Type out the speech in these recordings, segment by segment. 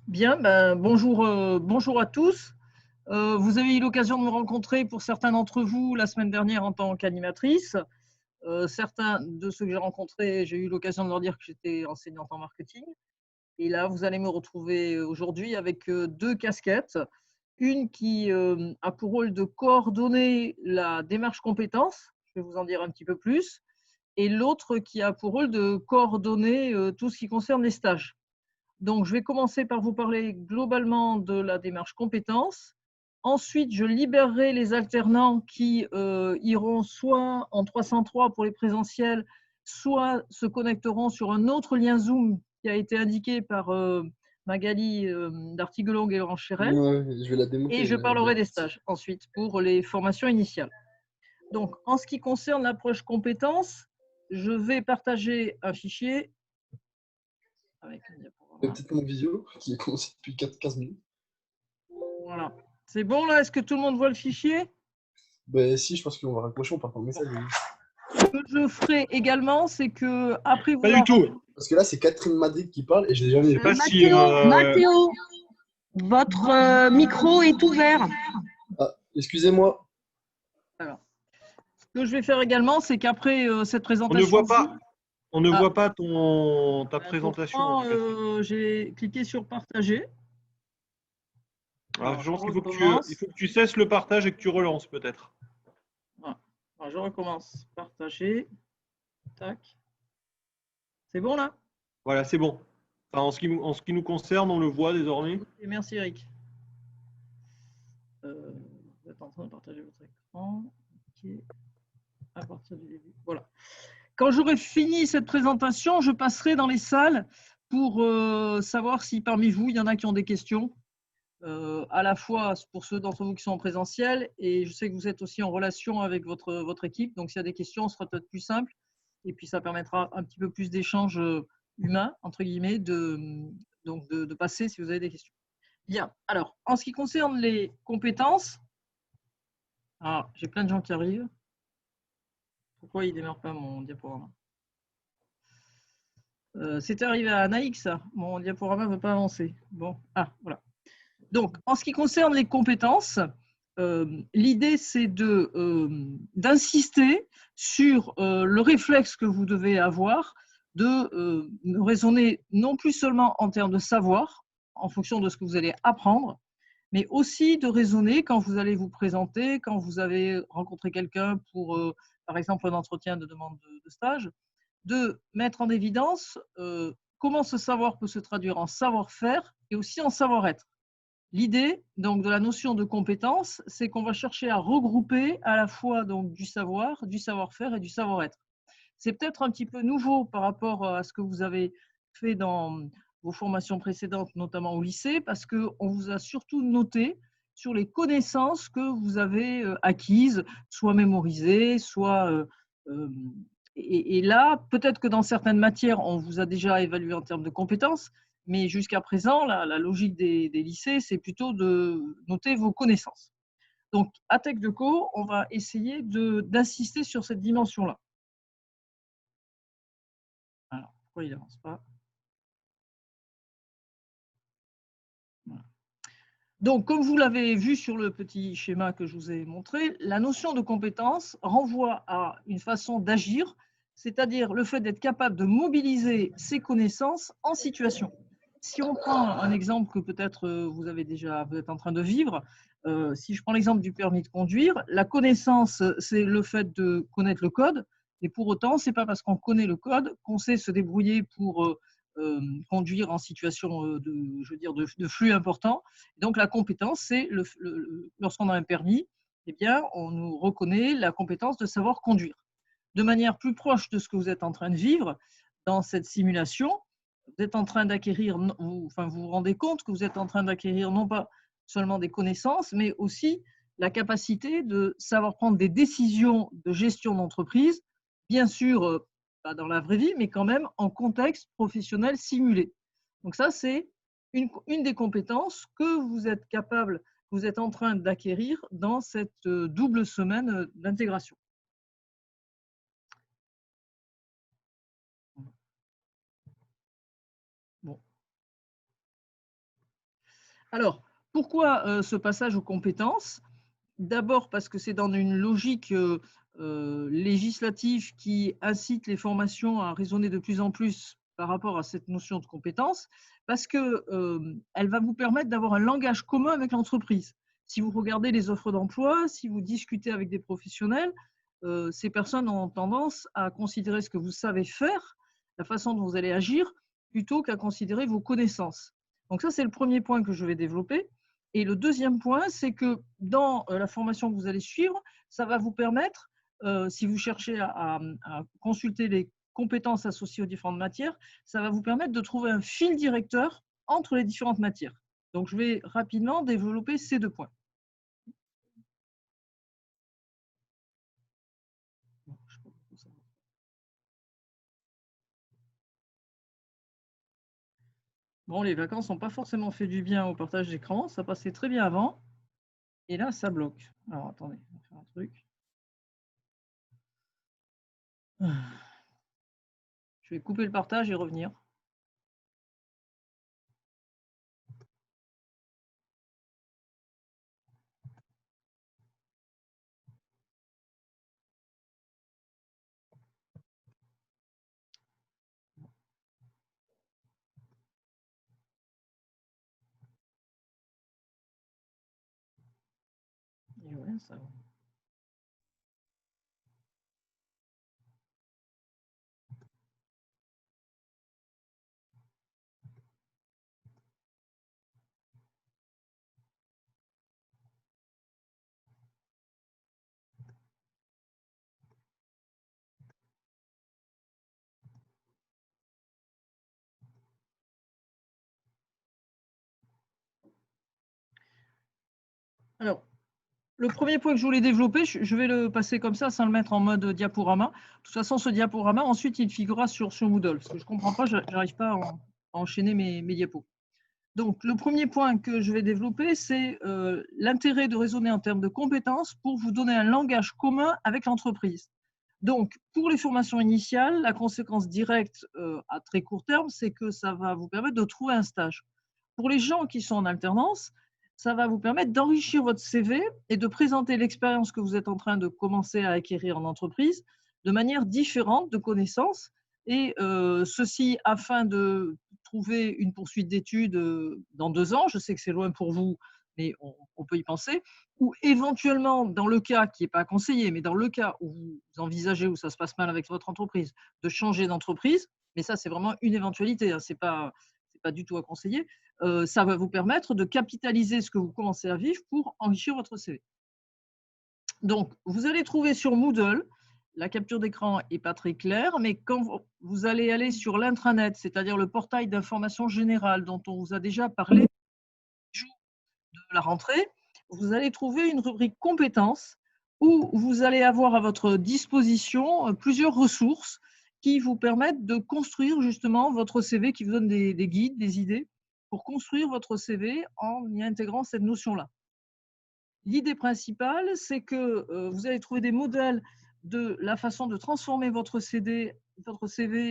Bien, bonjour, bonjour à tous. Vous avez eu l'occasion de me rencontrer pour certains d'entre vous la semaine dernière en tant qu'animatrice. Certains de ceux que j'ai rencontrés, j'ai eu l'occasion de leur dire que j'étais enseignante en marketing. Et là, vous allez me retrouver aujourd'hui avec deux casquettes. Une qui a pour rôle de coordonner la démarche compétences, je vais vous en dire un petit peu plus, et l'autre qui a pour rôle de coordonner tout ce qui concerne les stages. Donc, je vais commencer par vous parler globalement de la démarche compétences. Ensuite, je libérerai les alternants qui iront soit en 303 pour les présentiels, soit se connecteront sur un autre lien Zoom qui a été indiqué par Magali d'Artiguelong et Laurent Chérel. Ouais, je vais la démonter. Et je parlerai des stages ensuite pour les formations initiales. Donc, en ce qui concerne l'approche compétences, je vais partager un fichier avec un diaporama. Peut-être mon visio qui est commencé depuis 15 minutes. Voilà. C'est bon là? Est-ce que tout le monde voit le fichier? Ben si, je pense qu'on va raccrocher, on part par message. Ce que je ferai également, c'est que après Pas du tout. Parce que là, c'est Catherine Madrid qui parle et je l'ai jamais vu. Mathéo, votre micro est ouvert. Ah, excusez-moi. Alors, ce que je vais faire également, c'est qu'après cette présentation… On ne voit pas ta présentation. J'ai cliqué sur partager. Alors, je pense qu'il faut que tu cesses le partage et que tu relances peut-être. Voilà. Alors, je recommence. Partager. Tac. C'est bon là? Voilà, c'est bon. Enfin, en ce qui nous concerne, on le voit désormais. Okay, merci Eric. Vous êtes en train de partager votre écran. Ok. À partir du début. Voilà. Quand j'aurai fini cette présentation, je passerai dans les salles pour savoir si parmi vous, il y en a qui ont des questions, à la fois pour ceux d'entre vous qui sont en présentiel, et je sais que vous êtes aussi en relation avec votre équipe, donc s'il y a des questions, ce sera peut-être plus simple, et puis ça permettra un petit peu plus d'échanges humains, entre guillemets, de passer si vous avez des questions. Bien, alors, en ce qui concerne les compétences, j'ai plein de gens qui arrivent. Pourquoi il ne démarre pas mon diaporama? C'était arrivé à Naïk, ça. Mon diaporama ne veut pas avancer. Bon, voilà. Donc, en ce qui concerne les compétences, l'idée, c'est d'insister sur le réflexe que vous devez avoir de raisonner non plus seulement en termes de savoir, en fonction de ce que vous allez apprendre, mais aussi de raisonner quand vous allez vous présenter, quand vous avez rencontré quelqu'un pour, par exemple, un entretien de demande de stage, de mettre en évidence comment ce savoir peut se traduire en savoir-faire et aussi en savoir-être. L'idée donc de la notion de compétence, c'est qu'on va chercher à regrouper à la fois donc du savoir, du savoir-faire et du savoir-être. C'est peut-être un petit peu nouveau par rapport à ce que vous avez fait dans vos formations précédentes, notamment au lycée, parce qu'on vous a surtout noté sur les connaissances que vous avez acquises, soit mémorisées, soit… et là, peut-être que dans certaines matières, on vous a déjà évalué en termes de compétences, mais jusqu'à présent, la logique des lycées, c'est plutôt de noter vos connaissances. Donc, à TechDeco, on va essayer d'insister sur cette dimension-là. Alors, pourquoi il n'avance pas? Voilà. Donc, comme vous l'avez vu sur le petit schéma que je vous ai montré, la notion de compétence renvoie à une façon d'agir, c'est-à-dire le fait d'être capable de mobiliser ses connaissances en situation. Si on prend un exemple que peut-être vous êtes en train de vivre, si je prends l'exemple du permis de conduire, la connaissance, c'est le fait de connaître le code, et pour autant, ce n'est pas parce qu'on connaît le code qu'on sait se débrouiller pour conduire en situation de flux important. Donc la compétence, c'est lorsqu'on a un permis, eh bien, on nous reconnaît la compétence de savoir conduire. De manière plus proche de ce que vous êtes en train de vivre dans cette simulation, vous êtes en train d'acquérir, vous vous rendez compte que vous êtes en train d'acquérir non pas seulement des connaissances, mais aussi la capacité de savoir prendre des décisions de gestion d'entreprise, bien sûr, pas dans la vraie vie, mais quand même en contexte professionnel simulé. Donc ça, c'est une des compétences que vous êtes capable, vous êtes en train d'acquérir dans cette double semaine d'intégration. Bon. Alors, pourquoi ce passage aux compétences? D'abord parce que c'est dans une logique législative qui incite les formations à raisonner de plus en plus par rapport à cette notion de compétence, parce qu'elle va vous permettre d'avoir un langage commun avec l'entreprise. Si vous regardez les offres d'emploi, si vous discutez avec des professionnels, ces personnes ont tendance à considérer ce que vous savez faire, la façon dont vous allez agir, plutôt qu'à considérer vos connaissances. Donc ça, c'est le premier point que je vais développer. Et le deuxième point, c'est que dans la formation que vous allez suivre, ça va vous permettre, si vous cherchez à consulter les compétences associées aux différentes matières, ça va vous permettre de trouver un fil directeur entre les différentes matières. Donc, je vais rapidement développer ces deux points. Bon, les vacances n'ont pas forcément fait du bien au partage d'écran. Ça passait très bien avant. Et là, ça bloque. Alors, attendez, on va faire un truc. Je vais couper le partage et revenir. Et ouais, ça va. Alors, le premier point que je voulais développer, je vais le passer comme ça sans le mettre en mode diaporama. De toute façon, ce diaporama, ensuite, il figurera sur Moodle. Parce que je ne comprends pas, je n'arrive pas à enchaîner mes diapos. Donc, le premier point que je vais développer, c'est l'intérêt de raisonner en termes de compétences pour vous donner un langage commun avec l'entreprise. Donc, pour les formations initiales, la conséquence directe à très court terme, c'est que ça va vous permettre de trouver un stage. Pour les gens qui sont en alternance, ça va vous permettre d'enrichir votre CV et de présenter l'expérience que vous êtes en train de commencer à acquérir en entreprise de manière différente de connaissances, et ceci afin de trouver une poursuite d'études dans 2 ans. Je sais que c'est loin pour vous, mais on peut y penser. Ou éventuellement, dans le cas qui n'est pas conseillé, mais dans le cas où vous envisagez, où ça se passe mal avec votre entreprise, de changer d'entreprise, mais ça, c'est vraiment une éventualité, hein, ce n'est pas du tout à conseiller, ça va vous permettre de capitaliser ce que vous commencez à vivre pour enrichir votre CV. Donc, vous allez trouver sur Moodle, la capture d'écran n'est pas très claire, mais quand vous allez aller sur l'intranet, c'est-à-dire le portail d'information générale dont on vous a déjà parlé de la rentrée, vous allez trouver une rubrique compétences où vous allez avoir à votre disposition plusieurs ressources qui vous permettent de construire justement votre CV, qui vous donnent des guides, des idées pour construire votre CV en y intégrant cette notion-là. L'idée principale, c'est que vous allez trouver des modèles de la façon de transformer votre CV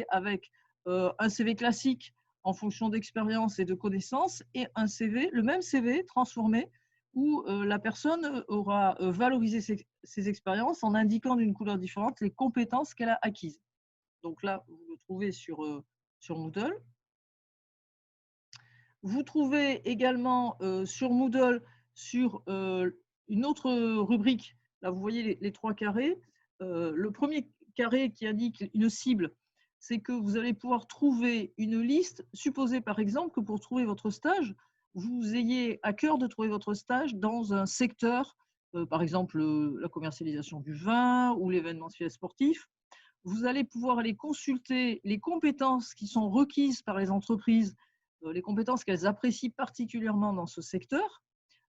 avec un CV classique en fonction d'expérience et de connaissances, et un CV, le même CV transformé, où la personne aura valorisé ses expériences en indiquant d'une couleur différente les compétences qu'elle a acquises. Donc là, vous le trouvez sur Moodle. Vous trouvez également sur Moodle, sur une autre rubrique, là vous voyez les 3 carrés. Le premier carré qui indique une cible, c'est que vous allez pouvoir trouver une liste. Supposez par exemple que pour trouver votre stage, vous ayez à cœur de trouver votre stage dans un secteur, par exemple la commercialisation du vin ou l'événementiel sportif. Vous allez pouvoir aller consulter les compétences qui sont requises par les entreprises, les compétences qu'elles apprécient particulièrement dans ce secteur.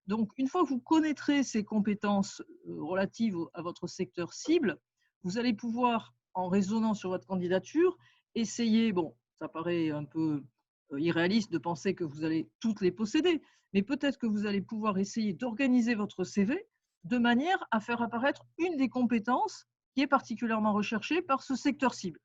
Donc, une fois que vous connaîtrez ces compétences relatives à votre secteur cible, vous allez pouvoir, en raisonnant sur votre candidature, essayer, bon, ça paraît un peu irréaliste de penser que vous allez toutes les posséder, mais peut-être que vous allez pouvoir essayer d'organiser votre CV de manière à faire apparaître une des compétences qui est particulièrement recherchée par ce secteur cible.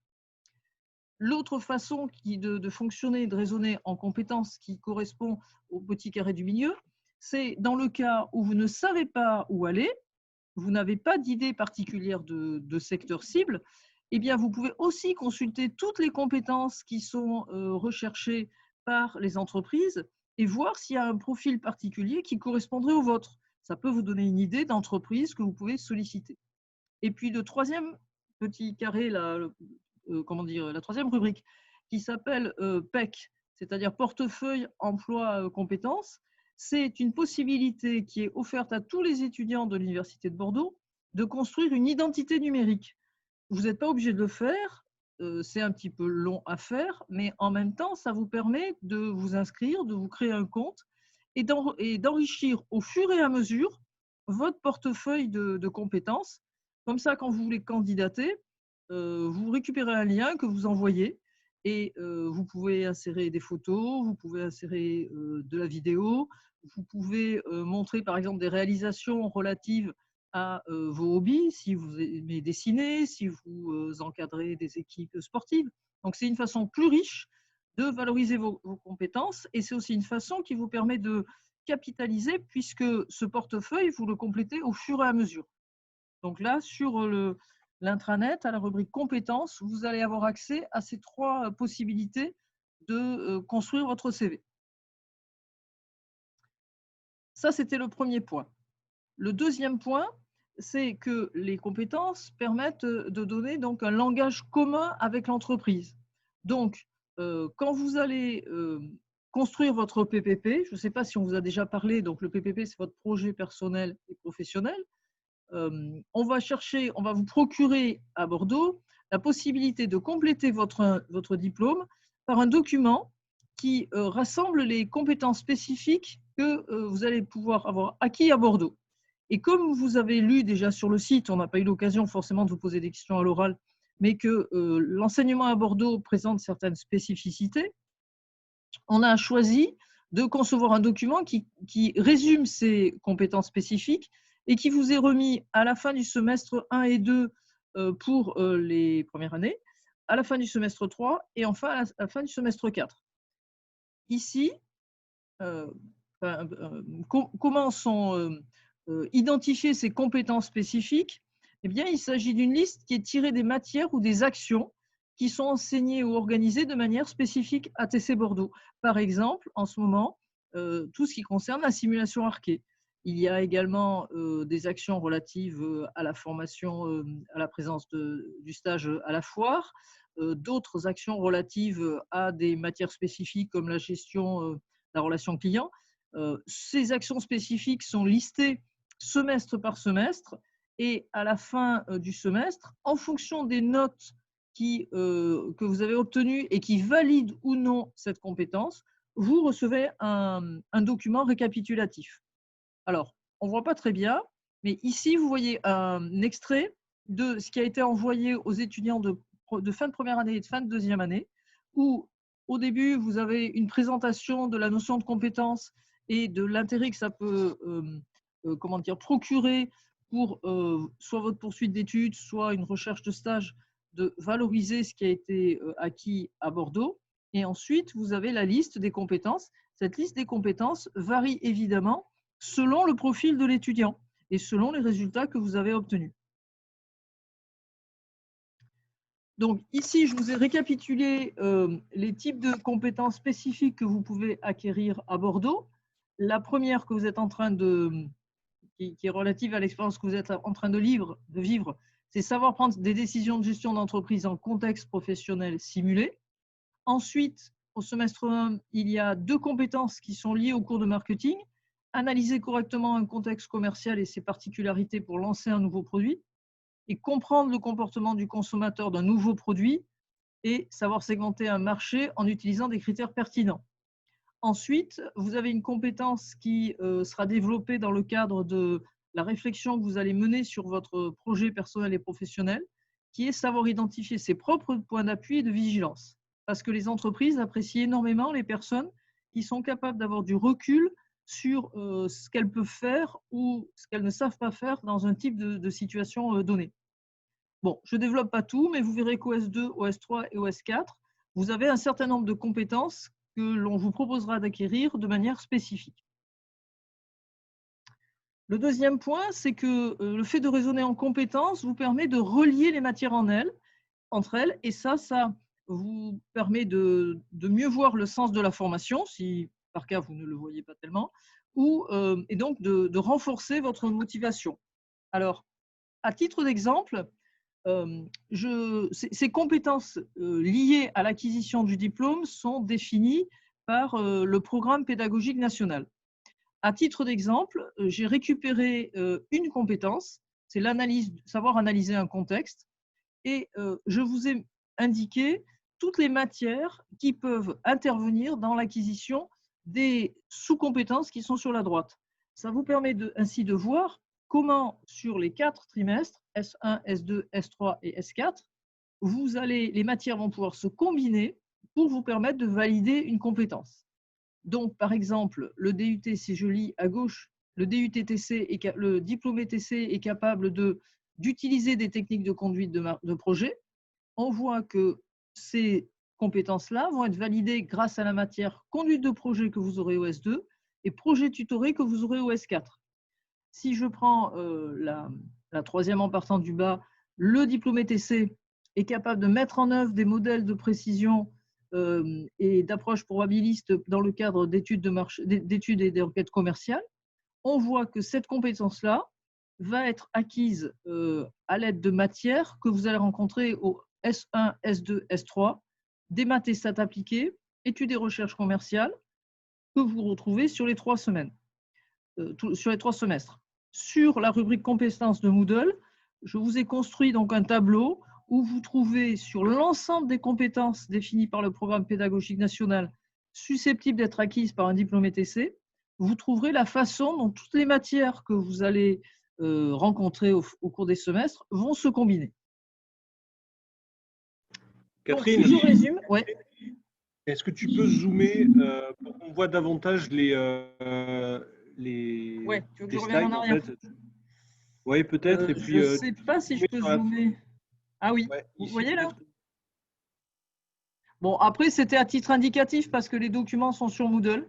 L'autre façon de fonctionner, de raisonner en compétences qui correspond au petit carré du milieu, c'est dans le cas où vous ne savez pas où aller, vous n'avez pas d'idée particulière de secteur cible, eh bien, vous pouvez aussi consulter toutes les compétences qui sont recherchées par les entreprises et voir s'il y a un profil particulier qui correspondrait au vôtre. Ça peut vous donner une idée d'entreprise que vous pouvez solliciter. Et puis, le troisième petit carré, la troisième rubrique, qui s'appelle PEC, c'est-à-dire portefeuille emploi compétences, c'est une possibilité qui est offerte à tous les étudiants de l'Université de Bordeaux de construire une identité numérique. Vous n'êtes pas obligé de le faire, c'est un petit peu long à faire, mais en même temps, ça vous permet de vous inscrire, de vous créer un compte et d'enrichir au fur et à mesure votre portefeuille de compétences. Comme ça, quand vous voulez candidater, vous récupérez un lien que vous envoyez et vous pouvez insérer des photos, vous pouvez insérer de la vidéo, vous pouvez montrer par exemple des réalisations relatives à vos hobbies, si vous aimez dessiner, si vous encadrez des équipes sportives. Donc c'est une façon plus riche de valoriser vos compétences et c'est aussi une façon qui vous permet de capitaliser puisque ce portefeuille, vous le complétez au fur et à mesure. Donc là, sur l'intranet, à la rubrique compétences, vous allez avoir accès à ces trois possibilités de construire votre CV. Ça, c'était le premier point. Le deuxième point, c'est que les compétences permettent de donner donc un langage commun avec l'entreprise. Donc, quand vous allez construire votre PPP, je ne sais pas si on vous a déjà parlé, donc le PPP, c'est votre projet personnel et professionnel. On va vous procurer à Bordeaux la possibilité de compléter votre diplôme par un document qui rassemble les compétences spécifiques que vous allez pouvoir avoir acquis à Bordeaux. Et comme vous avez lu déjà sur le site, on n'a pas eu l'occasion forcément de vous poser des questions à l'oral, mais que l'enseignement à Bordeaux présente certaines spécificités, on a choisi de concevoir un document qui résume ces compétences spécifiques et qui vous est remis à la fin du semestre 1 et 2 pour les premières années, à la fin du semestre 3 et enfin à la fin du semestre 4. Ici, comment sont identifiées ces compétences spécifiques? Eh bien, il s'agit d'une liste qui est tirée des matières ou des actions qui sont enseignées ou organisées de manière spécifique à TC Bordeaux. Par exemple, en ce moment, tout ce qui concerne la simulation arquée. Il y a également des actions relatives à la formation, à la présence du stage à la foire, d'autres actions relatives à des matières spécifiques comme la gestion de la relation client. Ces actions spécifiques sont listées semestre par semestre et à la fin du semestre, en fonction des notes que vous avez obtenues et qui valident ou non cette compétence, vous recevez un document récapitulatif. Alors, on ne voit pas très bien, mais ici, vous voyez un extrait de ce qui a été envoyé aux étudiants de fin de première année et de fin de deuxième année, où au début, vous avez une présentation de la notion de compétence et de l'intérêt que ça peut procurer pour soit votre poursuite d'études, soit une recherche de stage, de valoriser ce qui a été acquis à Bordeaux. Et ensuite, vous avez la liste des compétences. Cette liste des compétences varie évidemment selon le profil de l'étudiant et selon les résultats que vous avez obtenus. Donc ici, je vous ai récapitulé les types de compétences spécifiques que vous pouvez acquérir à Bordeaux. La première que vous êtes en train qui est relative à l'expérience que vous êtes en train de vivre, c'est savoir prendre des décisions de gestion d'entreprise en contexte professionnel simulé. Ensuite, au semestre 1, il y a 2 compétences qui sont liées au cours de marketing. Analyser correctement un contexte commercial et ses particularités pour lancer un nouveau produit et comprendre le comportement du consommateur d'un nouveau produit et savoir segmenter un marché en utilisant des critères pertinents. Ensuite, vous avez une compétence qui sera développée dans le cadre de la réflexion que vous allez mener sur votre projet personnel et professionnel, qui est savoir identifier ses propres points d'appui et de vigilance. Parce que les entreprises apprécient énormément les personnes qui sont capables d'avoir du recul sur ce qu'elles peuvent faire ou ce qu'elles ne savent pas faire dans un type de situation donnée. Bon, je ne développe pas tout, mais vous verrez qu'OS2, OS3 et OS4, vous avez un certain nombre de compétences que l'on vous proposera d'acquérir de manière spécifique. Le deuxième point, c'est que le fait de raisonner en compétences vous permet de relier les matières entre elles, et ça vous permet de mieux voir le sens de la formation, si par cas vous ne le voyez pas tellement, et donc de renforcer votre motivation. Alors, à titre d'exemple, ces compétences liées à l'acquisition du diplôme sont définies par le programme pédagogique national. À titre d'exemple, j'ai récupéré une compétence, c'est savoir analyser un contexte, et je vous ai indiqué toutes les matières qui peuvent intervenir dans l'acquisition des sous-compétences qui sont sur la droite. Ça vous permet ainsi de voir comment, sur les 4 trimestres, S1, S2, S3 et S4, les matières vont pouvoir se combiner pour vous permettre de valider une compétence. Donc, par exemple, le DUT, si je lis à gauche, le diplômé TC est capable d'utiliser des techniques de conduite de projet. On voit que ces compétences-là vont être validées grâce à la matière conduite de projet que vous aurez au S2 et projet tutoré que vous aurez au S4. Si je prends la troisième en partant du bas, le diplômé TC est capable de mettre en œuvre des modèles de précision et d'approche probabiliste dans le cadre d'études et d'enquêtes commerciales. On voit que cette compétence-là va être acquise à l'aide de matières que vous allez rencontrer au S1, S2, S3, des maths et stats appliquées, études et recherches commerciales, que vous retrouvez sur les 3 semaines, sur les 3 semestres. Sur la rubrique compétences de Moodle, je vous ai construit donc un tableau où vous trouvez sur l'ensemble des compétences définies par le programme pédagogique national susceptibles d'être acquises par un diplômé TC, vous trouverez la façon dont toutes les matières que vous allez rencontrer au cours des semestres vont se combiner. Catherine, donc, si je résume, ouais. Est-ce que tu peux zoomer pour qu'on voit davantage les Ouais, tu veux que je slides, revienne en arrière? Oui, peut-être. Je ne sais pas si je peux zoomer. Ah oui, ouais, vous ici, voyez là? Bon, après, c'était à titre indicatif parce que les documents sont sur Moodle.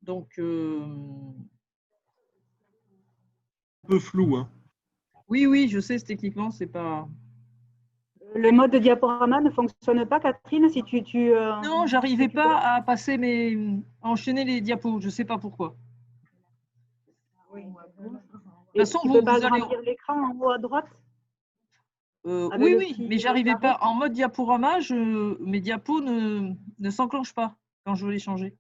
Donc, un peu flou. Hein. Oui, je sais, techniquement, c'est pas… Le mode de diaporama ne fonctionne pas, Catherine, si Non, j'arrivais pas à passer à enchaîner les diapos. Je ne sais pas pourquoi. Oui. De toute façon, tu ne peux pas agrandir l'écran en haut à droite? Oui, mais j'arrivais pas. En mode diaporama, mes diapos ne s'enclenchent pas quand je veux les changer.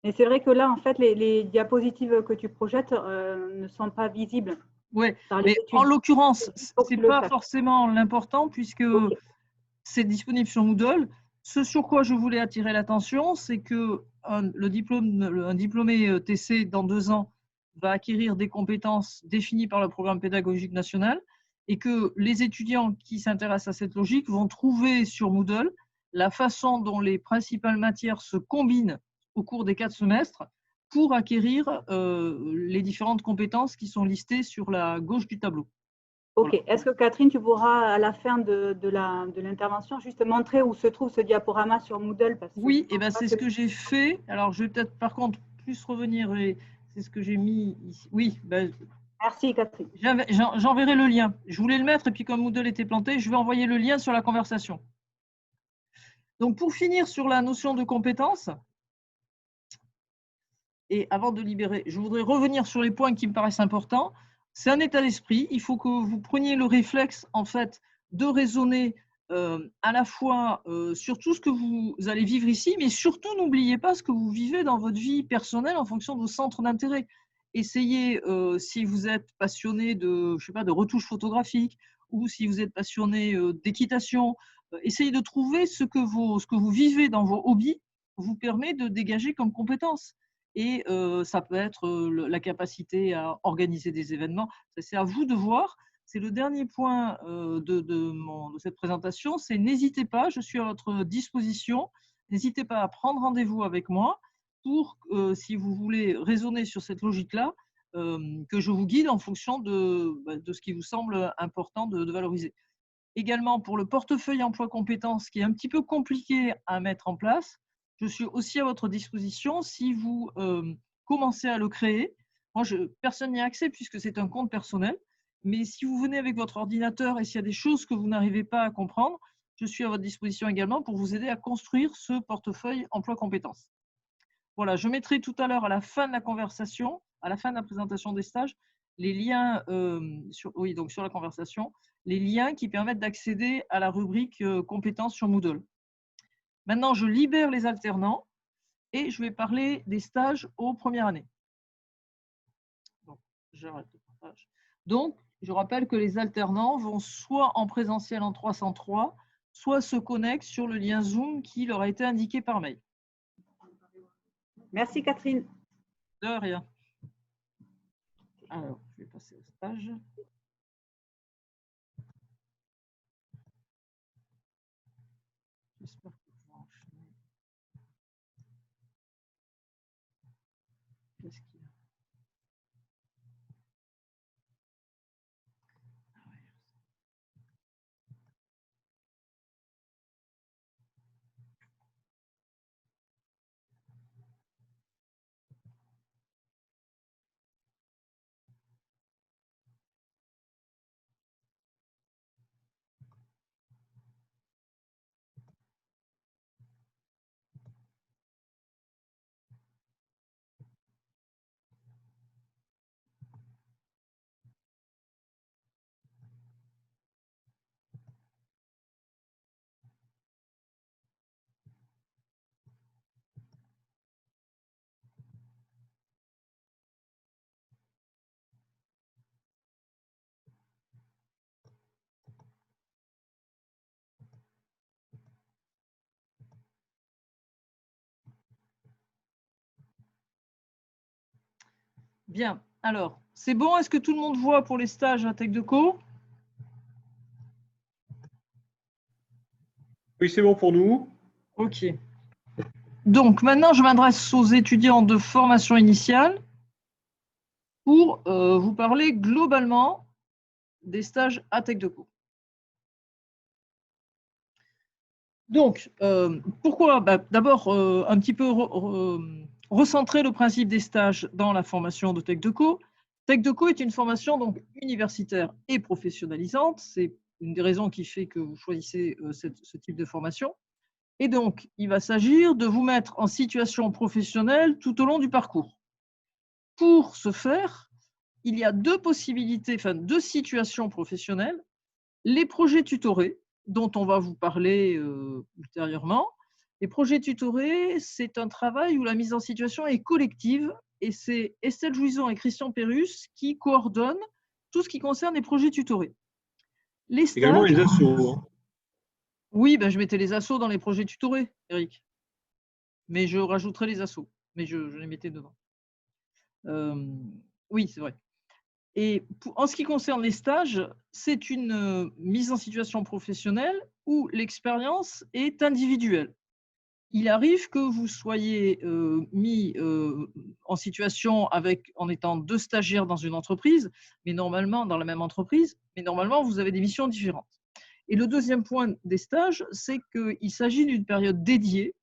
Et c'est vrai que là, en fait, les diapositives que tu projettes ne sont pas visibles. Oui, mais en l'occurrence, ce n'est pas forcément l'important puisque c'est disponible sur Moodle. Ce sur quoi je voulais attirer l'attention, c'est que un diplômé TC dans 2 ans va acquérir des compétences définies par le programme pédagogique national et que les étudiants qui s'intéressent à cette logique vont trouver sur Moodle la façon dont les principales matières se combinent au cours des 4 semestres pour acquérir les différentes compétences qui sont listées sur la gauche du tableau. Ok. Voilà. Est-ce que Catherine, tu pourras à la fin de l'intervention juste montrer où se trouve ce diaporama sur Moodle? Oui, et ben c'est ce que j'ai fait. Alors, je vais peut-être par contre plus revenir, et c'est ce que j'ai mis ici. Oui, ben, merci Catherine. J'enverrai le lien. Je voulais le mettre et puis comme Moodle était planté, je vais envoyer le lien sur la conversation. Donc, pour finir sur la notion de compétence, et avant de libérer, je voudrais revenir sur les points qui me paraissent importants. C'est un état d'esprit. Il faut que vous preniez le réflexe, en fait, de raisonner à la fois sur tout ce que vous allez vivre ici, mais surtout, n'oubliez pas ce que vous vivez dans votre vie personnelle en fonction de vos centres d'intérêt. Essayez, si vous êtes passionné de, je sais pas, de retouches photographiques ou si vous êtes passionné d'équitation, essayez de trouver ce que vous vivez dans vos hobbies vous permet de dégager comme compétence. Et ça peut être la capacité à organiser des événements. C'est à vous de voir. C'est le dernier point de cette présentation. C'est n'hésitez pas, je suis à votre disposition. N'hésitez pas à prendre rendez-vous avec moi pour, si vous voulez raisonner sur cette logique-là, que je vous guide en fonction de ce qui vous semble important de valoriser. également pour le portefeuille emploi compétences qui est un petit peu compliqué à mettre en place. Je suis aussi à votre disposition si vous commencez à le créer. Moi, personne n'y a accès puisque c'est un compte personnel. Mais si vous venez avec votre ordinateur et s'il y a des choses que vous n'arrivez pas à comprendre, je suis à votre disposition également pour vous aider à construire ce portefeuille emploi compétences. Voilà, je mettrai tout à l'heure à la fin de la conversation, à la fin de la présentation des stages, les liens sur la conversation, les liens qui permettent d'accéder à la rubrique compétences sur Moodle. Maintenant, je libère les alternants et je vais parler des stages aux premières années. J'arrête le partage. Donc, je rappelle que les alternants vont soit en présentiel en 303, soit se connectent sur le lien Zoom qui leur a été indiqué par mail. Merci Catherine. De rien. Alors, je vais passer au stage. J'espère que je vais enchaîner. Qu'est-ce qu'il y a? Bien, alors, c'est bon? Est-ce que tout le monde voit pour les stages à TechDeco? Oui, c'est bon pour nous. OK. Donc, maintenant, je m'adresse aux étudiants de formation initiale pour vous parler globalement des stages à TechDeco. Donc, pourquoi? D'abord, un petit peu recentrer le principe des stages dans la formation de TechDeco. TechDeco est une formation donc universitaire et professionnalisante. C'est une des raisons qui fait que vous choisissez ce type de formation. Et donc, il va s'agir de vous mettre en situation professionnelle tout au long du parcours. Pour ce faire, il y a deux possibilités, enfin deux situations professionnelles. Les projets tutorés, dont on va vous parler ultérieurement. Les projets tutorés, c'est un travail où la mise en situation est collective et c'est Estelle Jouison et Christian Pérus qui coordonnent tout ce qui concerne les projets tutorés. Les stages, également les assos. Hein. Oui, je mettais les assos dans les projets tutorés, Eric. Mais je rajouterai les assos, mais je les mettais dedans. Oui, c'est vrai. Et en ce qui concerne les stages, c'est une mise en situation professionnelle où l'expérience est individuelle. Il arrive que vous soyez mis en situation en étant deux stagiaires dans une entreprise, mais normalement dans la même entreprise, mais normalement vous avez des missions différentes. Et le deuxième point des stages, c'est qu'il s'agit d'une période dédiée,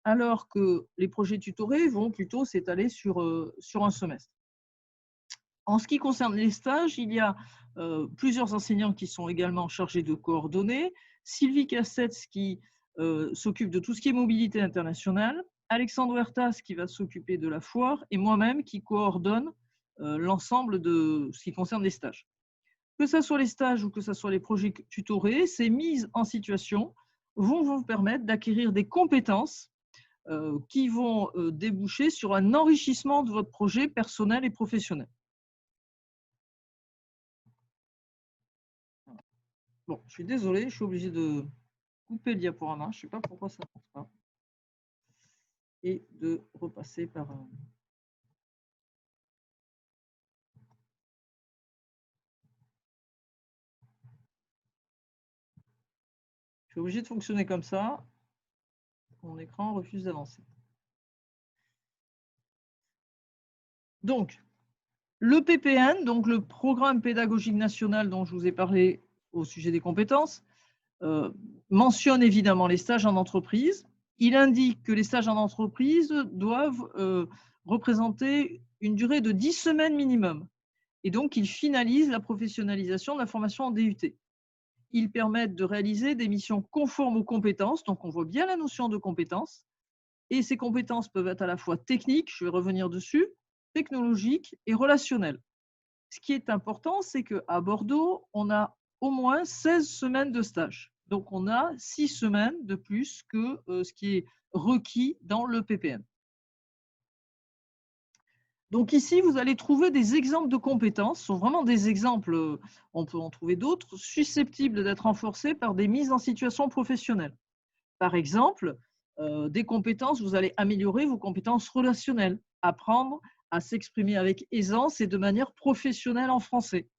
alors que les projets tutorés vont plutôt s'étaler sur un semestre. En ce qui concerne les stages, il y a plusieurs enseignants qui sont également chargés de coordonner. Sylvie Cassets qui s'occupe de tout ce qui est mobilité internationale, Alexandre Huertas qui va s'occuper de la foire et moi-même qui coordonne l'ensemble de ce qui concerne les stages. Que ce soit les stages ou que ce soit les projets tutorés, ces mises en situation vont vous permettre d'acquérir des compétences qui vont déboucher sur un enrichissement de votre projet personnel et professionnel. Bon, je suis désolée, je suis obligée de couper le diaporama, je ne sais pas pourquoi ça ne marche pas, et de repasser par un... Je suis obligée de fonctionner comme ça, mon écran refuse d'avancer. Donc, le PPN, donc le Programme pédagogique national dont je vous ai parlé au sujet des compétences, mentionne évidemment les stages en entreprise. Il indique que les stages en entreprise doivent représenter une durée de 10 semaines minimum. Et donc, il finalise la professionnalisation de la formation en DUT. Ils permettent de réaliser des missions conformes aux compétences. Donc, on voit bien la notion de compétences. Et ces compétences peuvent être à la fois techniques, je vais revenir dessus, technologiques et relationnelles. Ce qui est important, c'est qu'à Bordeaux, on a au moins 16 semaines de stage. Donc, on a 6 semaines de plus que ce qui est requis dans le PPN. Donc ici, vous allez trouver des exemples de compétences, ce sont vraiment des exemples, on peut en trouver d'autres, susceptibles d'être renforcés par des mises en situation professionnelle. Par exemple, des compétences, vous allez améliorer vos compétences relationnelles, apprendre à s'exprimer avec aisance et de manière professionnelle en français.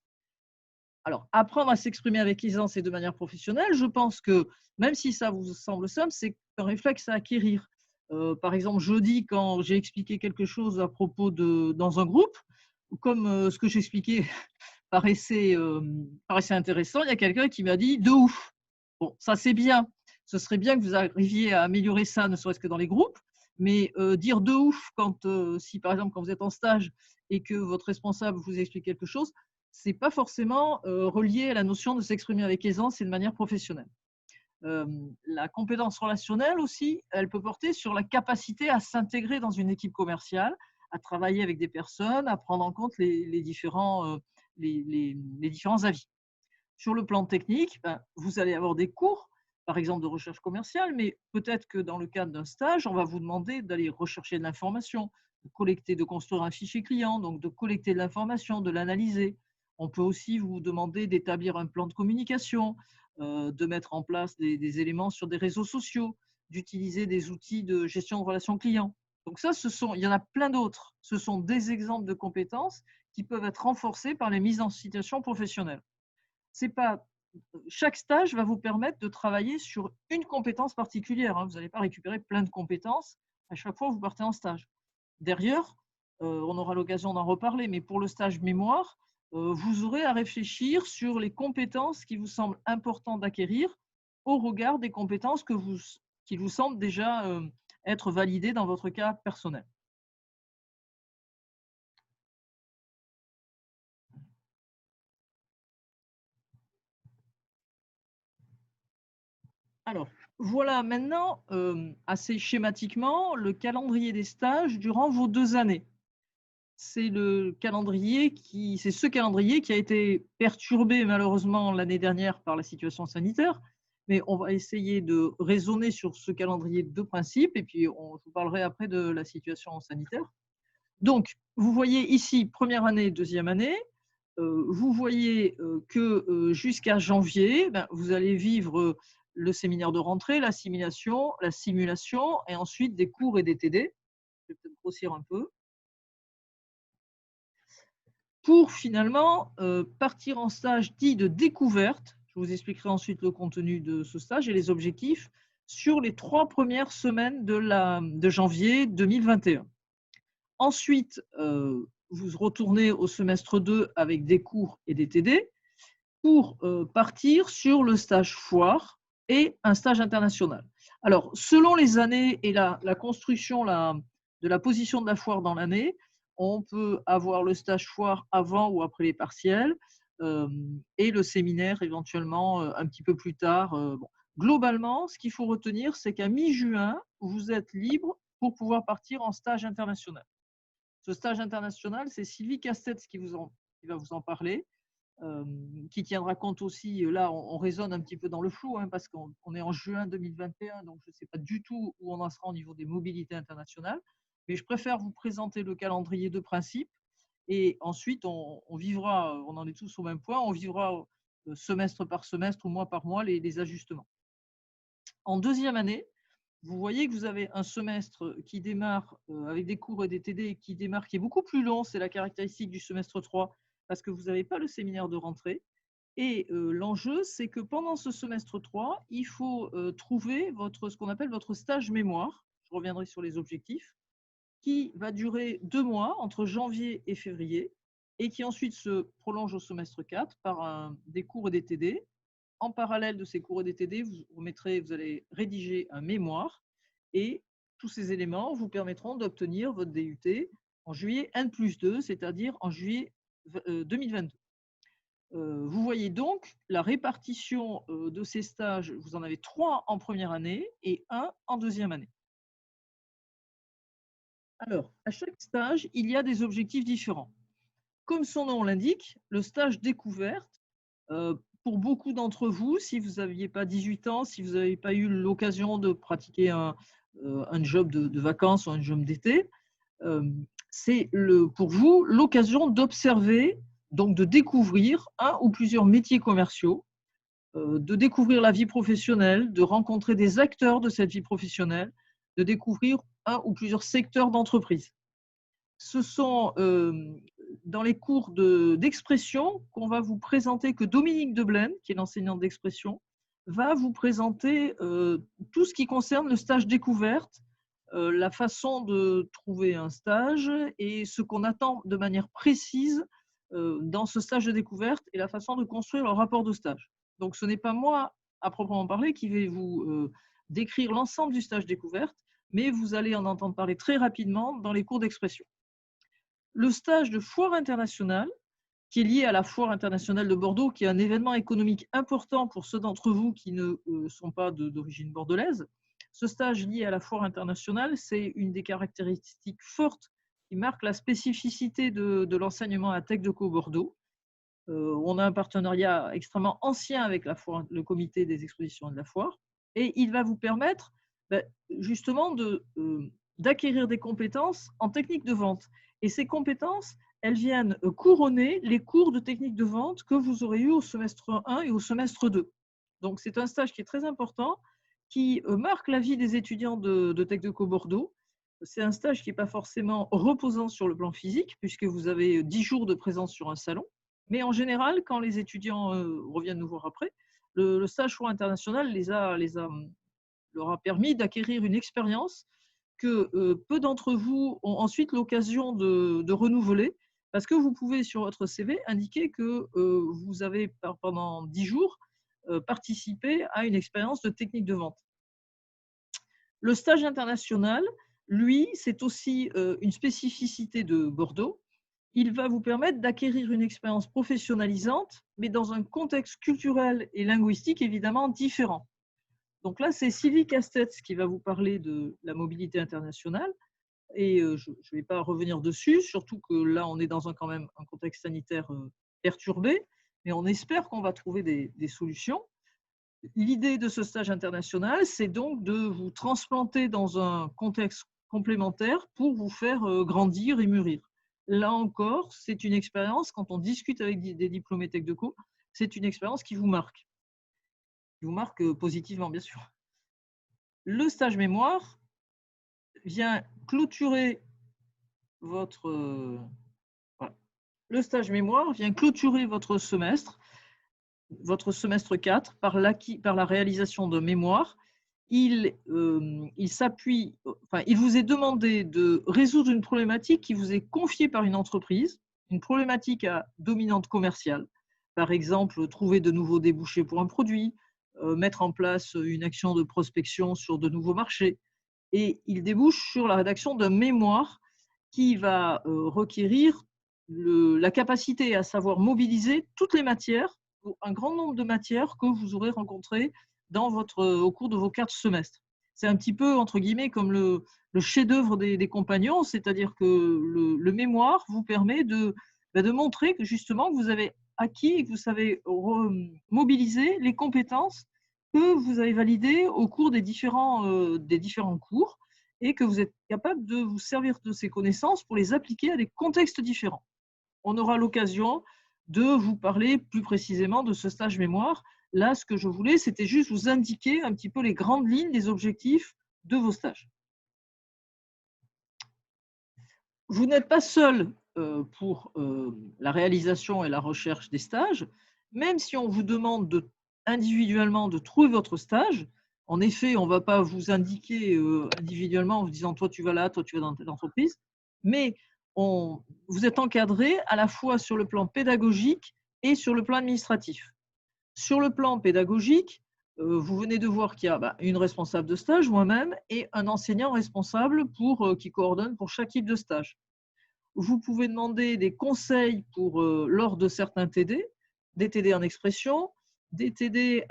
Alors, apprendre à s'exprimer avec aisance et de manière professionnelle, je pense que, même si ça vous semble simple, c'est un réflexe à acquérir. Par exemple, jeudi, quand j'ai expliqué quelque chose à propos dans un groupe, comme ce que j'expliquais paraissait intéressant, il y a quelqu'un qui m'a dit « de ouf ». Bon, ça c'est bien. Ce serait bien que vous arriviez à améliorer ça, ne serait-ce que dans les groupes, mais dire « de ouf » si par exemple quand vous êtes en stage et que votre responsable vous explique quelque chose, ce n'est pas forcément relié à la notion de s'exprimer avec aisance et de manière professionnelle. La compétence relationnelle aussi, elle peut porter sur la capacité à s'intégrer dans une équipe commerciale, à travailler avec des personnes, à prendre en compte les différents avis. Sur le plan technique, vous allez avoir des cours, par exemple de recherche commerciale, mais peut-être que dans le cadre d'un stage, on va vous demander d'aller rechercher de l'information, de construire un fichier client, donc de collecter de l'information, de l'analyser. On peut aussi vous demander d'établir un plan de communication, de mettre en place des éléments sur des réseaux sociaux, d'utiliser des outils de gestion de relations clients. Donc ça, il y en a plein d'autres. Ce sont des exemples de compétences qui peuvent être renforcées par les mises en situation professionnelle. Chaque stage va vous permettre de travailler sur une compétence particulière. Vous n'allez pas récupérer plein de compétences à chaque fois que vous partez en stage. D'ailleurs, on aura l'occasion d'en reparler, mais pour le stage mémoire, vous aurez à réfléchir sur les compétences qui vous semblent importantes d'acquérir au regard des compétences qui vous semblent déjà être validées dans votre cas personnel. Alors, voilà maintenant, assez schématiquement, le calendrier des stages durant vos 2 années. C'est ce calendrier qui a été perturbé malheureusement l'année dernière par la situation sanitaire, mais on va essayer de raisonner sur ce calendrier de principe et puis je vous parlerai après de la situation sanitaire. Donc, vous voyez ici, première année, deuxième année, vous voyez que jusqu'à janvier, vous allez vivre le séminaire de rentrée, la simulation et ensuite des cours et des TD. Je vais peut-être grossir un peu. Pour finalement partir en stage dit de découverte. Je vous expliquerai ensuite le contenu de ce stage et les objectifs sur les 3 premières semaines de janvier 2021. Ensuite, vous retournez au semestre 2 avec des cours et des TD pour partir sur le stage foire et un stage international. Alors, selon les années et la construction de la position de la foire dans l'année, on peut avoir le stage foire avant ou après les partiels et le séminaire éventuellement un petit peu plus tard. Bon. Globalement, ce qu'il faut retenir, c'est qu'à mi-juin, vous êtes libre pour pouvoir partir en stage international. Ce stage international, c'est Sylvie Castetz qui va vous en parler, qui tiendra compte aussi, là on raisonne un petit peu dans le flou, parce qu'on est en juin 2021, donc je ne sais pas du tout où on en sera au niveau des mobilités internationales, mais je préfère vous présenter le calendrier de principe et ensuite on vivra, on en est tous au même point, on vivra semestre par semestre ou mois par mois les ajustements. En deuxième année, vous voyez que vous avez un semestre qui démarre avec des cours et des TD qui est beaucoup plus long, c'est la caractéristique du semestre 3, parce que vous n'avez pas le séminaire de rentrée. Et l'enjeu, c'est que pendant ce semestre 3, il faut trouver ce qu'on appelle votre stage mémoire, je reviendrai sur les objectifs, qui va durer 2 mois, entre janvier et février, et qui ensuite se prolonge au semestre 4 par des cours et des TD. en parallèle de ces cours DTD, vous allez rédiger un mémoire et tous ces éléments vous permettront d'obtenir votre DUT en juillet N+2, c'est-à-dire en juillet 2022. Vous voyez donc la répartition de ces stages. Vous en avez 3 en première année et 1 en deuxième année. Alors, à chaque stage, il y a des objectifs différents. Comme son nom l'indique, le stage découverte, pour beaucoup d'entre vous, si vous n'aviez pas 18 ans, si vous n'avez pas eu l'occasion de pratiquer un job de vacances ou un job d'été, c'est pour vous l'occasion d'observer, donc de découvrir un ou plusieurs métiers commerciaux, de découvrir la vie professionnelle, de rencontrer des acteurs de cette vie professionnelle, de découvrir un ou plusieurs secteurs d'entreprise. Ce sont dans les cours d'expression qu'on va vous présenter, que Dominique Deblaine, qui est l'enseignante d'expression, va vous présenter tout ce qui concerne le stage découverte, la façon de trouver un stage et ce qu'on attend de manière précise dans ce stage de découverte et la façon de construire le rapport de stage. Donc, ce n'est pas moi, à proprement parler, qui vais vous décrire l'ensemble du stage découverte, mais vous allez en entendre parler très rapidement dans les cours d'expression. Le stage de foire internationale, qui est lié à la foire internationale de Bordeaux, qui est un événement économique important pour ceux d'entre vous qui ne sont pas d'origine bordelaise. Ce stage lié à la foire internationale, c'est une des caractéristiques fortes qui marque la spécificité de l'enseignement à TechDeco Bordeaux. On a un partenariat extrêmement ancien avec le comité des expositions et de la foire, et il va vous permettre justement d'acquérir des compétences en technique de vente. Et ces compétences, elles viennent couronner les cours de technique de vente que vous aurez eu au semestre 1 et au semestre 2. Donc, c'est un stage qui est très important, qui marque la vie des étudiants de TechDeco Bordeaux. C'est un stage qui n'est pas forcément reposant sur le plan physique, puisque vous avez 10 jours de présence sur un salon. Mais en général, quand les étudiants reviennent nous voir après, le stage foire international leur a permis d'acquérir une expérience que peu d'entre vous ont ensuite l'occasion de renouveler, parce que vous pouvez sur votre CV indiquer que vous avez pendant 10 jours participé à une expérience de technique de vente. Le stage international, lui, c'est aussi une spécificité de Bordeaux. Il va vous permettre d'acquérir une expérience professionnalisante, mais dans un contexte culturel et linguistique évidemment différent. Donc là, c'est Sylvie Castets qui va vous parler de la mobilité internationale. Et je ne vais pas revenir dessus, surtout que là, on est dans quand même un contexte sanitaire perturbé, mais on espère qu'on va trouver des solutions. L'idée de ce stage international, c'est donc de vous transplanter dans un contexte complémentaire pour vous faire grandir et mûrir. Là encore, c'est une expérience, quand on discute avec des diplômés TechDeco, c'est une expérience qui vous marque positivement, bien sûr. Le stage mémoire vient clôturer votre semestre, votre semestre 4 par la réalisation de mémoire. Il vous est demandé de résoudre une problématique qui vous est confiée par une entreprise, une problématique à dominante commerciale. Par exemple, trouver de nouveaux débouchés pour un produit, mettre en place une action de prospection sur de nouveaux marchés. Et il débouche sur la rédaction d'un mémoire qui va requérir la capacité à savoir mobiliser toutes les matières, un grand nombre de matières que vous aurez rencontrées au cours de vos 4 semestres. C'est un petit peu, entre guillemets, comme le chef-d'œuvre des compagnons, c'est-à-dire que le mémoire vous permet de montrer que justement vous avez acquis et que vous savez mobiliser les compétences que vous avez validées au cours des différents cours et que vous êtes capable de vous servir de ces connaissances pour les appliquer à des contextes différents. On aura l'occasion de vous parler plus précisément de ce stage mémoire. Là, ce que je voulais, c'était juste vous indiquer un petit peu les grandes lignes des objectifs de vos stages. Vous n'êtes pas seul pour la réalisation et la recherche des stages, même si on vous demande individuellement de trouver votre stage. En effet, on ne va pas vous indiquer individuellement en vous disant « toi tu vas là, toi tu vas dans telle entreprise », mais vous êtes encadré à la fois sur le plan pédagogique et sur le plan administratif. Sur le plan pédagogique, vous venez de voir qu'il y a une responsable de stage, moi-même, et un enseignant responsable qui coordonne pour chaque type de stage. Vous pouvez demander des conseils lors de certains TD, des TD en expression, des TD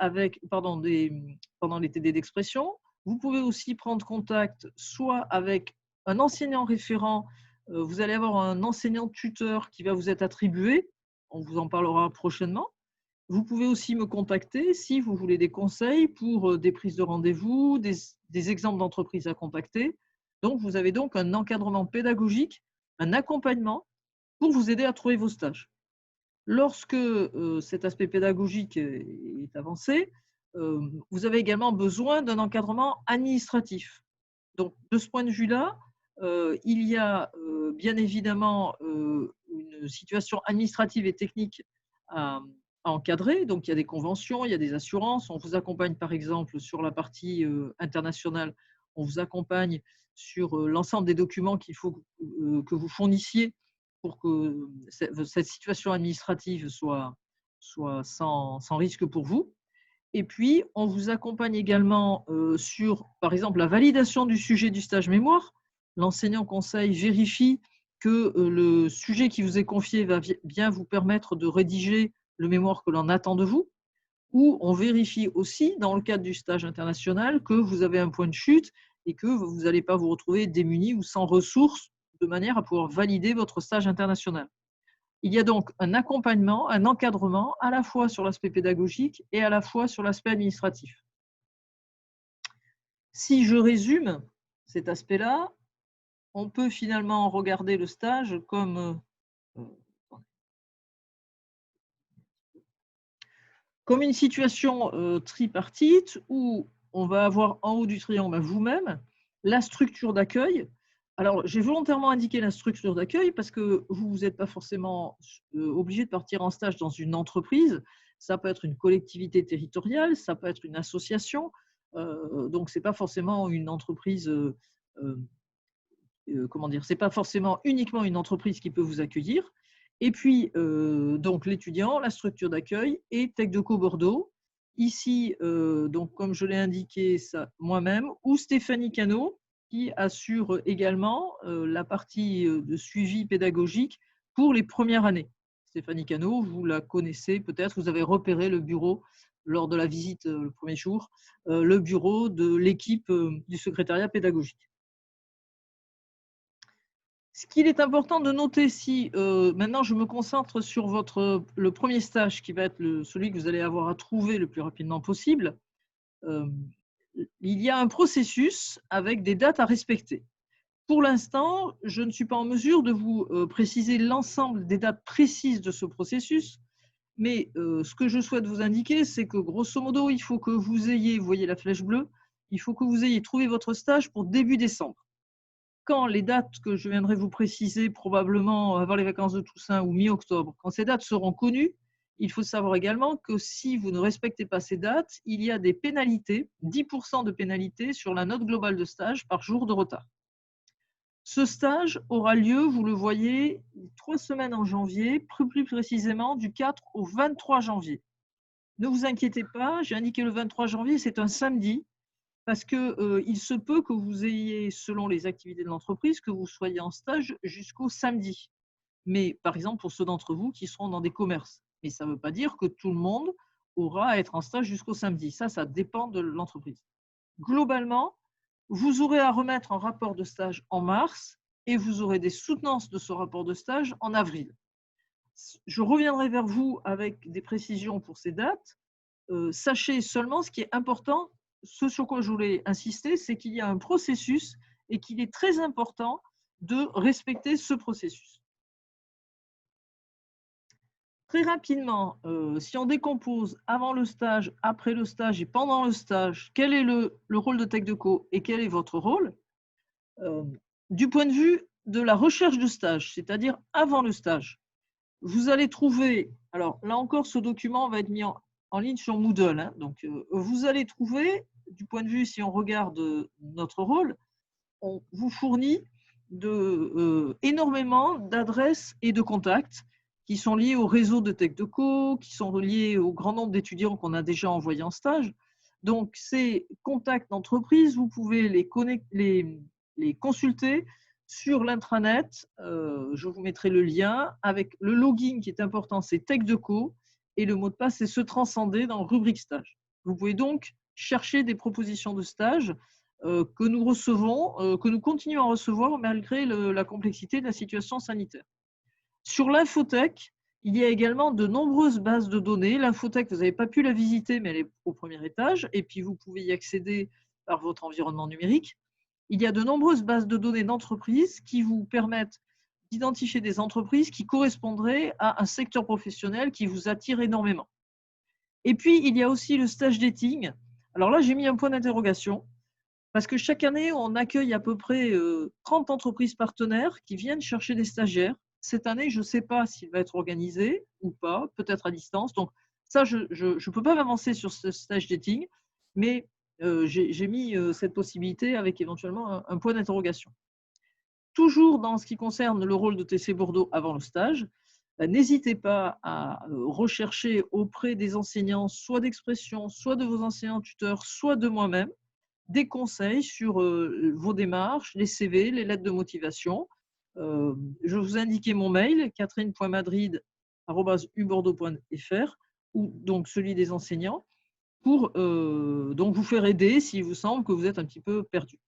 pendant les TD d'expression. Vous pouvez aussi prendre contact soit avec un enseignant référent, vous allez avoir un enseignant tuteur qui va vous être attribué, on vous en parlera prochainement. Vous pouvez aussi me contacter si vous voulez des conseils pour des prises de rendez-vous, des exemples d'entreprises à contacter. Donc, vous avez donc un encadrement pédagogique, un accompagnement pour vous aider à trouver vos stages. Lorsque cet aspect pédagogique est avancé, vous avez également besoin d'un encadrement administratif. Donc, de ce point de vue-là, il y a bien évidemment une situation administrative et technique à encadrer. Donc, il y a des conventions, il y a des assurances. On vous accompagne, par exemple, sur la partie internationale. On vous accompagne sur l'ensemble des documents qu'il faut que vous fournissiez pour que cette situation administrative soit sans risque pour vous. Et puis, on vous accompagne également sur, par exemple, la validation du sujet du stage mémoire. L'enseignant conseil vérifie que le sujet qui vous est confié va bien vous permettre de rédiger le mémoire que l'on attend de vous. Ou on vérifie aussi, dans le cadre du stage international, que vous avez un point de chute et que vous n'allez pas vous retrouver démuni ou sans ressources de manière à pouvoir valider votre stage international. Il y a donc un accompagnement, un encadrement, à la fois sur l'aspect pédagogique et à la fois sur l'aspect administratif. Si je résume cet aspect-là, on peut finalement regarder le stage comme une situation tripartite où on va avoir en haut du triangle vous-même la structure d'accueil. Alors, j'ai volontairement indiqué la structure d'accueil parce que vous n'êtes pas forcément obligé de partir en stage dans une entreprise. Ça peut être une collectivité territoriale, ça peut être une association. Donc, ce n'est pas forcément une entreprise, c'est pas forcément uniquement une entreprise qui peut vous accueillir. Et puis, donc l'étudiant, la structure d'accueil et TechDeco Bordeaux. Ici, donc, comme je l'ai indiqué moi-même, ou Stéphanie Cano, qui assure également la partie de suivi pédagogique pour les premières années. Stéphanie Cano, vous la connaissez peut-être, vous avez repéré le bureau lors de la visite le premier jour, le bureau de l'équipe du secrétariat pédagogique. Ce qu'il est important de noter, si maintenant je me concentre sur le premier stage qui va être celui que vous allez avoir à trouver le plus rapidement possible, il y a un processus avec des dates à respecter. Pour l'instant, je ne suis pas en mesure de vous préciser l'ensemble des dates précises de ce processus, mais ce que je souhaite vous indiquer, c'est que grosso modo, il faut que vous ayez, vous voyez la flèche bleue, il faut que vous ayez trouvé votre stage pour début décembre. Quand les dates que je viendrai vous préciser, probablement avant les vacances de Toussaint ou mi-octobre, quand ces dates seront connues, il faut savoir également que si vous ne respectez pas ces dates, il y a des pénalités, 10% de pénalité sur la note globale de stage par jour de retard. Ce stage aura lieu, vous le voyez, 3 semaines en janvier, plus précisément du 4 au 23 janvier. Ne vous inquiétez pas, j'ai indiqué le 23 janvier, c'est un samedi, parce qu'il se peut que vous ayez, selon les activités de l'entreprise, que vous soyez en stage jusqu'au samedi. Mais par exemple, pour ceux d'entre vous qui seront dans des commerces. Mais ça ne veut pas dire que tout le monde aura à être en stage jusqu'au samedi. Ça dépend de l'entreprise. Globalement, vous aurez à remettre un rapport de stage en mars et vous aurez des soutenances de ce rapport de stage en avril. Je reviendrai vers vous avec des précisions pour ces dates. Sachez seulement ce qui est important, ce sur quoi je voulais insister, c'est qu'il y a un processus et qu'il est très important de respecter ce processus. Très rapidement, si on décompose avant le stage, après le stage et pendant le stage, quel est le rôle de TechDeco et quel est votre rôle du point de vue de la recherche de stage, c'est-à-dire avant le stage, vous allez trouver, alors là encore, ce document va être mis en ligne sur Moodle, hein, donc vous allez trouver, du point de vue, si on regarde notre rôle, on vous fournit énormément d'adresses et de contacts qui sont liés au réseau de TechDeco, qui sont liés au grand nombre d'étudiants qu'on a déjà envoyés en stage. Donc, ces contacts d'entreprise, vous pouvez les consulter sur l'intranet. Je vous mettrai le lien avec le login qui est important, c'est TechDeco, et le mot de passe, c'est se transcender dans rubrique stage. Vous pouvez donc chercher des propositions de stage que nous recevons, que nous continuons à recevoir malgré la complexité de la situation sanitaire. Sur l'infotech, il y a également de nombreuses bases de données. L'infotech, vous n'avez pas pu la visiter, mais elle est au premier étage, et puis vous pouvez y accéder par votre environnement numérique. Il y a de nombreuses bases de données d'entreprises qui vous permettent d'identifier des entreprises qui correspondraient à un secteur professionnel qui vous attire énormément. Et puis, il y a aussi le stage dating. Alors là, j'ai mis un point d'interrogation parce que chaque année, on accueille à peu près 30 entreprises partenaires qui viennent chercher des stagiaires. Cette année, je ne sais pas s'il va être organisé ou pas, peut-être à distance. Donc, ça, je ne peux pas m'avancer sur ce stage dating, mais j'ai mis cette possibilité avec éventuellement un point d'interrogation. Toujours dans ce qui concerne le rôle de TC Bordeaux avant le stage, n'hésitez pas à rechercher auprès des enseignants, soit d'Expression, soit de vos enseignants tuteurs, soit de moi-même, des conseils sur vos démarches, les CV, les lettres de motivation. Je vous ai indiqué mon mail, catherine.madrid@ubordeaux.fr, ou donc celui des enseignants, pour donc vous faire aider s'il vous semble que vous êtes un petit peu perdu.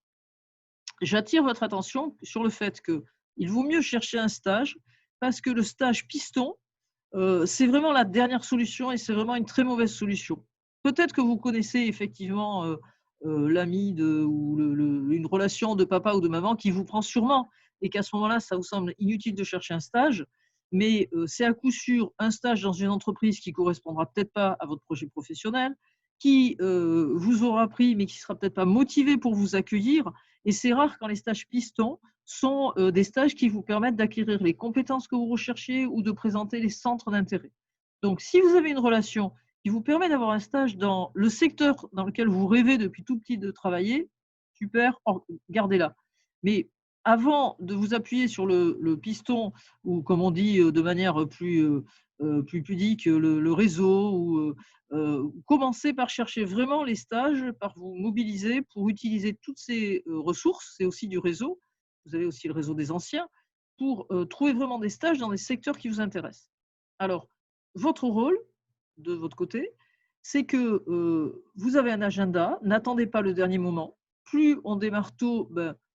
J'attire votre attention sur le fait qu'il vaut mieux chercher un stage parce que le stage piston, c'est vraiment la dernière solution et c'est vraiment une très mauvaise solution. Peut-être que vous connaissez effectivement l'ami ou une relation de papa ou de maman qui vous prend sûrement et qu'à ce moment-là, ça vous semble inutile de chercher un stage, mais c'est à coup sûr un stage dans une entreprise qui ne correspondra peut-être pas à votre projet professionnel, qui vous aura pris mais qui ne sera peut-être pas motivé pour vous accueillir. Et c'est rare quand les stages pistons sont des stages qui vous permettent d'acquérir les compétences que vous recherchez ou de présenter les centres d'intérêt. Donc, si vous avez une relation qui vous permet d'avoir un stage dans le secteur dans lequel vous rêvez depuis tout petit de travailler, super, gardez-la. Mais avant de vous appuyer sur le piston, ou comme on dit de manière plus pudique, le réseau, ou commencez par chercher vraiment les stages, par vous mobiliser pour utiliser toutes ces ressources, c'est aussi du réseau, vous avez aussi le réseau des anciens, pour trouver vraiment des stages dans des secteurs qui vous intéressent. Alors, votre rôle, de votre côté, c'est que vous avez un agenda, n'attendez pas le dernier moment. Plus on démarre tôt,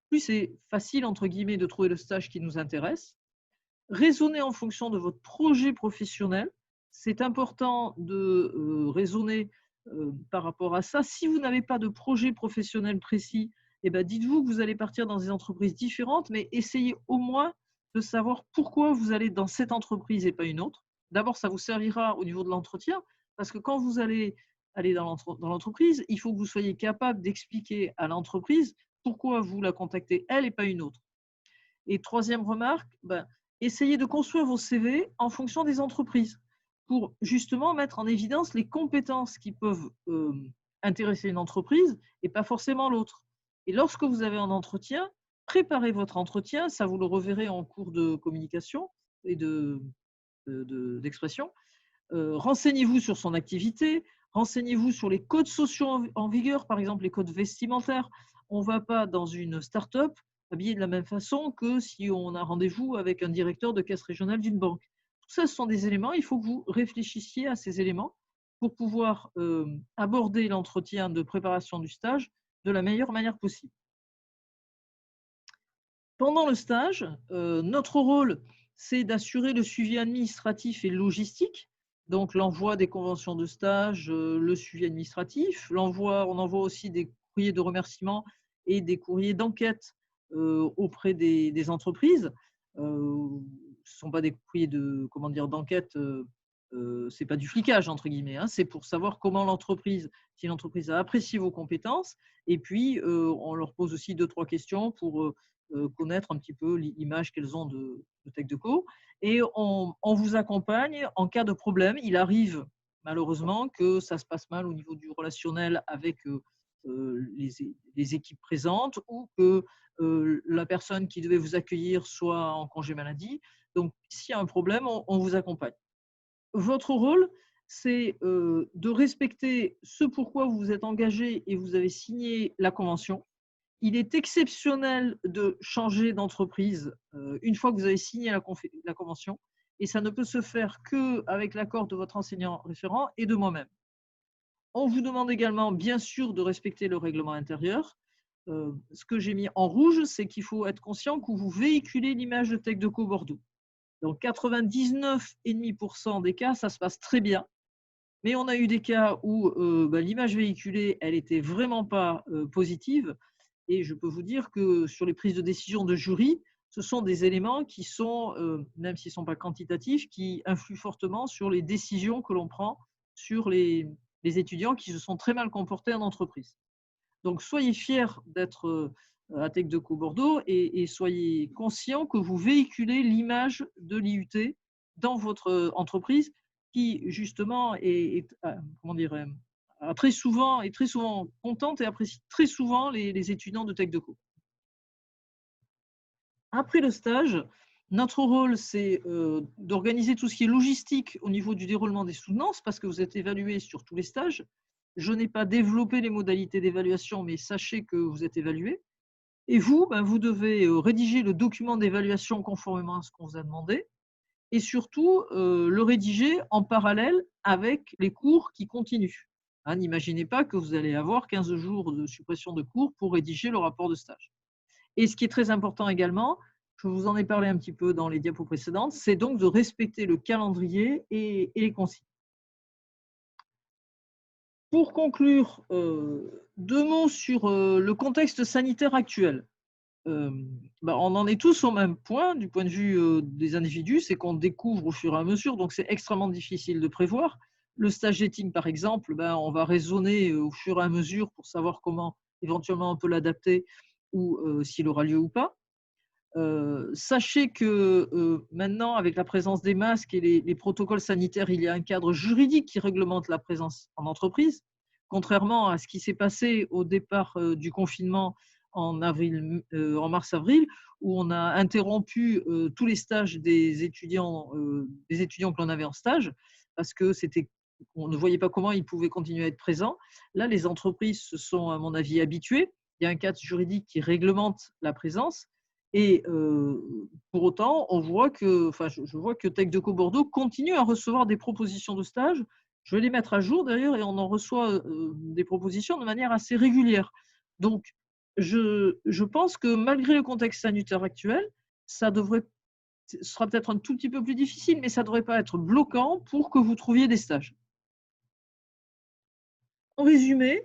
plus c'est facile, entre guillemets, de trouver le stage qui nous intéresse. Raisonnez en fonction de votre projet professionnel. C'est important de raisonner par rapport à ça. Si vous n'avez pas de projet professionnel précis, dites-vous que vous allez partir dans des entreprises différentes, mais essayez au moins de savoir pourquoi vous allez dans cette entreprise et pas une autre. D'abord, ça vous servira au niveau de l'entretien, parce que quand vous allez aller dans l'entreprise, il faut que vous soyez capable d'expliquer à l'entreprise pourquoi vous la contactez, elle et pas une autre. Et troisième remarque, essayez de construire vos CV en fonction des entreprises pour justement mettre en évidence les compétences qui peuvent intéresser une entreprise et pas forcément l'autre. Et lorsque vous avez un entretien, préparez votre entretien, ça vous le reverrez en cours de communication et d'expression. Renseignez-vous sur son activité, renseignez-vous sur les codes sociaux en vigueur, par exemple les codes vestimentaires. On ne va pas dans une start-up habillé de la même façon que si on a rendez-vous avec un directeur de caisse régionale d'une banque. Tout ça, ce sont des éléments, il faut que vous réfléchissiez à ces éléments pour pouvoir aborder l'entretien de préparation du stage de la meilleure manière possible. Pendant le stage, notre rôle, c'est d'assurer le suivi administratif et logistique, donc l'envoi des conventions de stage, le suivi administratif, on envoie aussi des courriers de remerciement et des courriers d'enquête auprès des entreprises. Ce ne sont pas des courriers d'enquête, ce n'est pas du flicage, entre guillemets, hein, c'est pour savoir comment si l'entreprise a apprécié vos compétences, et puis on leur pose aussi 2-3 questions pour connaître un petit peu l'image qu'elles ont de TechDeco, et on vous accompagne en cas de problème. Il arrive malheureusement que ça se passe mal au niveau du relationnel avec les équipes présentes ou que la personne qui devait vous accueillir soit en congé maladie. Donc, s'il y a un problème, on vous accompagne. Votre rôle, c'est de respecter ce pourquoi vous vous êtes engagé et vous avez signé la convention. Il est exceptionnel de changer d'entreprise une fois que vous avez signé la convention et ça ne peut se faire qu'avec l'accord de votre enseignant référent et de moi-même. On vous demande également, bien sûr, de respecter le règlement intérieur. Ce que j'ai mis en rouge, c'est qu'il faut être conscient que vous véhiculez l'image de TechDeco Bordeaux. Dans 99,5% des cas, ça se passe très bien. Mais on a eu des cas où l'image véhiculée, elle n'était vraiment pas positive. Et je peux vous dire que sur les prises de décision de jury, ce sont des éléments qui sont, même s'ils ne sont pas quantitatifs, qui influent fortement sur les décisions que l'on prend sur les étudiants qui se sont très mal comportés en entreprise. Donc, soyez fiers d'être à TechDeco Bordeaux et soyez conscients que vous véhiculez l'image de l'IUT dans votre entreprise qui, justement, est très souvent contente et apprécie très souvent les étudiants de TechDeco. Après le stage, notre rôle, c'est d'organiser tout ce qui est logistique au niveau du déroulement des soutenances parce que vous êtes évalué sur tous les stages. Je n'ai pas développé les modalités d'évaluation, mais sachez que vous êtes évalué. Et vous, vous devez rédiger le document d'évaluation conformément à ce qu'on vous a demandé et surtout le rédiger en parallèle avec les cours qui continuent. N'imaginez pas que vous allez avoir 15 jours de suppression de cours pour rédiger le rapport de stage. Et ce qui est très important également, je vous en ai parlé un petit peu dans les diapos précédentes, c'est donc de respecter le calendrier et les consignes. Pour conclure, 2 mots sur le contexte sanitaire actuel. On en est tous au même point du point de vue des individus, c'est qu'on découvre au fur et à mesure, donc c'est extrêmement difficile de prévoir. Le stage dating, par exemple, on va raisonner au fur et à mesure pour savoir comment éventuellement on peut l'adapter ou s'il aura lieu ou pas. Sachez que maintenant, avec la présence des masques et les protocoles sanitaires, il y a un cadre juridique qui réglemente la présence en entreprise, contrairement à ce qui s'est passé au départ du confinement en mars-avril, où on a interrompu tous les stages des étudiants que l'on avait en stage, parce que on ne voyait pas comment ils pouvaient continuer à être présents. Là, les entreprises se sont, à mon avis, habituées. Il y a un cadre juridique qui réglemente la présence. Et pour autant, je vois que TechDeco Bordeaux continue à recevoir des propositions de stage. Je vais les mettre à jour d'ailleurs et on en reçoit des propositions de manière assez régulière. Donc, je pense que malgré le contexte sanitaire actuel, ce sera peut-être un tout petit peu plus difficile, mais ça ne devrait pas être bloquant pour que vous trouviez des stages. En résumé,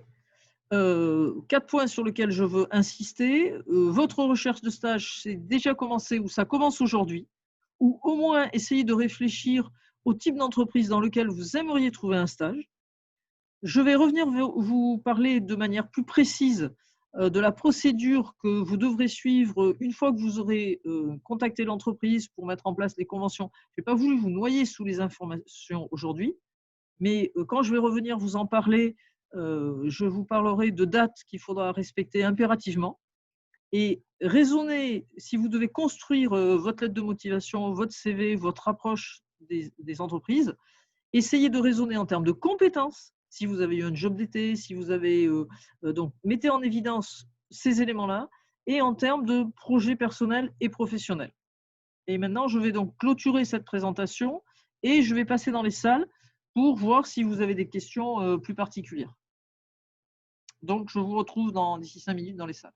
4 points sur lesquels je veux insister. Votre recherche de stage, c'est déjà commencé ou ça commence aujourd'hui, ou au moins essayez de réfléchir au type d'entreprise dans lequel vous aimeriez trouver un stage. Je vais revenir vous parler de manière plus précise de la procédure que vous devrez suivre une fois que vous aurez contacté l'entreprise pour mettre en place les conventions. Je n'ai pas voulu vous noyer sous les informations aujourd'hui, mais quand je vais revenir vous en parler, je vous parlerai de dates qu'il faudra respecter impérativement et raisonner, si vous devez construire votre lettre de motivation, votre CV, votre approche des entreprises, essayez de raisonner en termes de compétences. Si vous avez eu un job d'été, si vous avez… donc, mettez en évidence ces éléments-là et en termes de projet personnel et professionnel. Et maintenant, je vais donc clôturer cette présentation et je vais passer dans les salles pour voir si vous avez des questions plus particulières. Donc, je vous retrouve d'ici 5 minutes dans les salles.